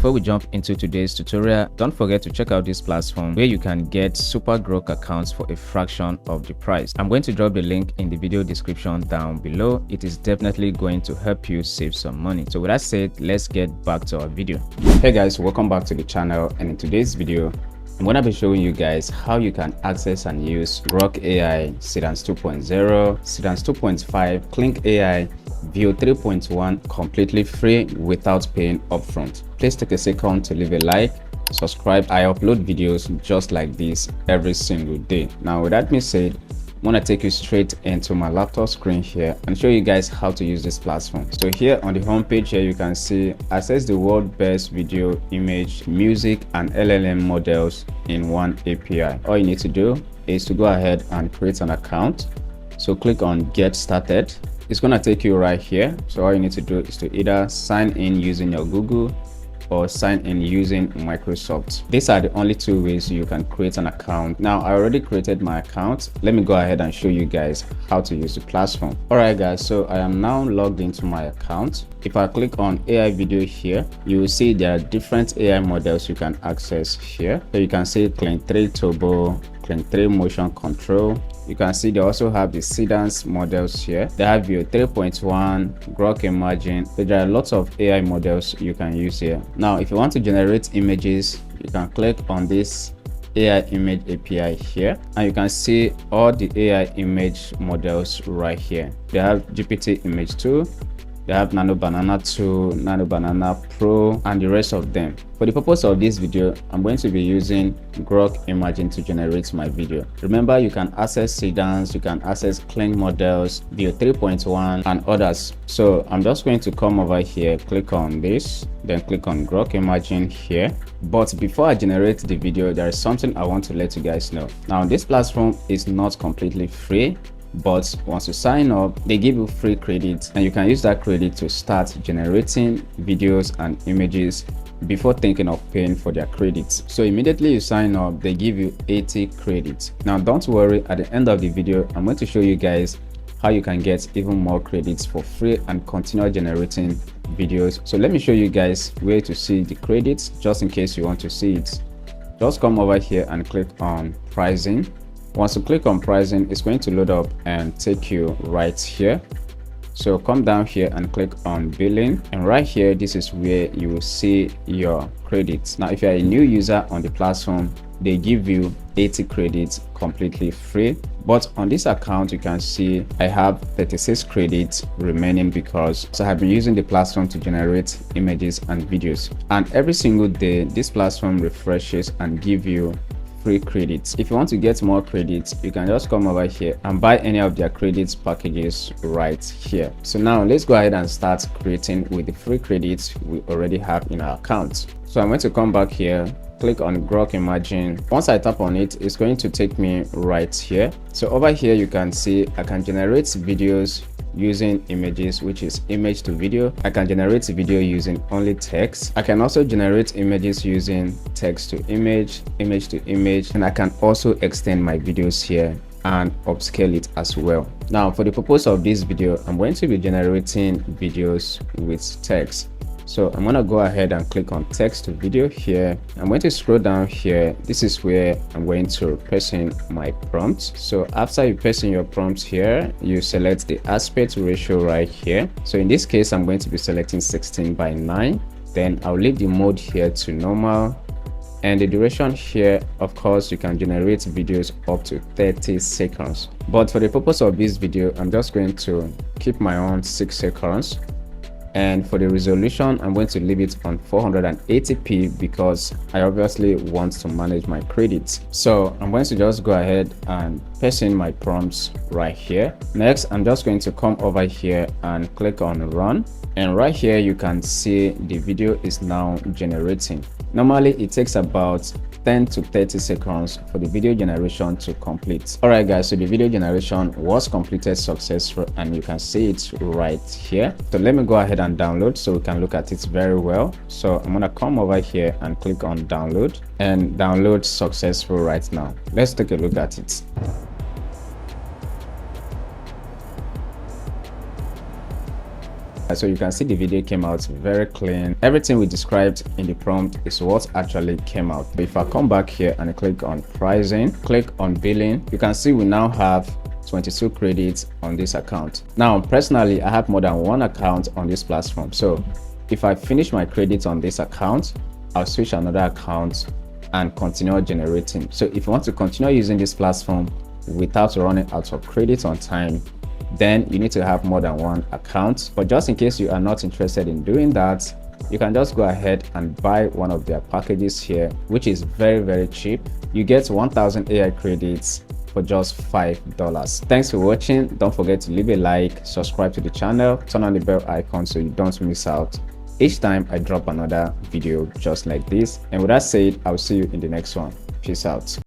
before we jump into today's tutorial, don't forget to check out this platform where you can get super Grok accounts for a fraction of the price. I'm going to drop the link in the video description down below. It is definitely going to help you save some money. So with that said, let's get back to our video. Hey guys, welcome back to the channel, and in today's video I'm going to be showing you guys how you can access and use Grok AI, Seedance 2.0, Seedance 2.5, Kling Ai, View 3.1 completely free without paying upfront. Please take a second to leave a like, subscribe. I upload videos just like this every single day. Now with that being said, I'm going to take you straight into my laptop screen here and show you guys how to use this platform. So here on the home page here, you can see access the world's best video, image, music and LLM models in one API. All you need to do is to go ahead and create an account. So click on get started. It's going to take you right here. So all you need to do is to either sign in using your Google or sign in using Microsoft. These are the only two ways you can create an account. Now I already created my account. Let me go ahead and show you guys how to use the platform. Alright guys, so I am now logged into my account. If I click on AI video here, you will see there are different AI models you can access here. So you can see Kling 3 Turbo, Kling 3 Motion Control. You can see they also have the Seedance models here. They have View 3.1, Grok Imagine. So there are lots of AI models you can use here. Now, if you want to generate images, you can click on this AI image API here, and you can see all the AI image models right here. They have GPT Image 2, they have Nano Banana 2, Nano Banana Pro, and the rest of them. For the purpose of this video, I'm going to be using Grok Imagine to generate my video. Remember, you can access Seedance, you can access Kling models, View 3.1 and others. So I'm just going to come over here, click on this, then click on Grok Imagine here. But before I generate the video, there is something I want to let you guys know. Now this platform is not completely free, but once you sign up, they give you free credit, and you can use that credit to start generating videos and images before thinking of paying for their credits. So immediately you sign up, they give you 80 credits. Now don't worry, at the end of the video I'm going to show you guys how you can get even more credits for free and continue generating videos. So let me show you guys where to see the credits, just in case you want to see it. Just come over here and click on pricing. Once you click on pricing, it's going to load up and take you right here. So come down here and click on billing, and right here this is where you will see your credits. Now if you are a new user on the platform, they give you 80 credits completely free, but on this account you can see I have 36 credits remaining because I have been using the platform to generate images and videos, and every single day this platform refreshes and give you free credits. If you want to get more credits, you can just come over here and buy any of their credits packages right here. So now let's go ahead and start creating with the free credits we already have in our account. So I'm going to come back here, click on Grok Imagine. Once I tap on it, it's going to take me right here. So over here you can see I can generate videos using images, which is image to video. I can generate video using only text. I can also generate images using text to image, image to image, and I can also extend my videos here and upscale it as well. Now for the purpose of this video, I'm going to be generating videos with text. So I'm going to go ahead and click on text to video here. I'm going to scroll down here. This is where I'm going to paste in my prompts. So after you paste in your prompts here, you select the aspect ratio right here. So in this case, I'm going to be selecting 16:9. Then I'll leave the mode here to normal. And the duration here, of course, you can generate videos up to 30 seconds. But for the purpose of this video, I'm just going to keep my own 6 seconds. And for the resolution, I'm going to leave it on 480p because I obviously want to manage my credits. So I'm going to just go ahead and paste in my prompts right here. Next, I'm just going to come over here and click on run, and right here you can see the video is now generating. Normally it takes about 10 to 30 seconds for the video generation to complete. Alright guys, so the video generation was completed successful, and you can see it right here. So let me go ahead and download so we can look at it very well. So I'm gonna come over here and click on download, and download successful right now. Let's take a look at it. So you can see the video came out very clean. Everything we described in the prompt is what actually came out. If I come back here and I click on pricing, click on billing, you can see we now have 22 credits on this account. Now, personally, I have more than one account on this platform. So if I finish my credits on this account, I'll switch another account and continue generating. So if you want to continue using this platform without running out of credits on time, then you need to have more than one account. But just in case you are not interested in doing that, you can just go ahead and buy one of their packages here, which is very cheap. You get 1000 AI credits for just $5. Thanks for watching. Don't forget to leave a like, subscribe to the channel, turn on the bell icon so you don't miss out each time I drop another video just like this. And with that said, I'll see you in the next one. Peace out.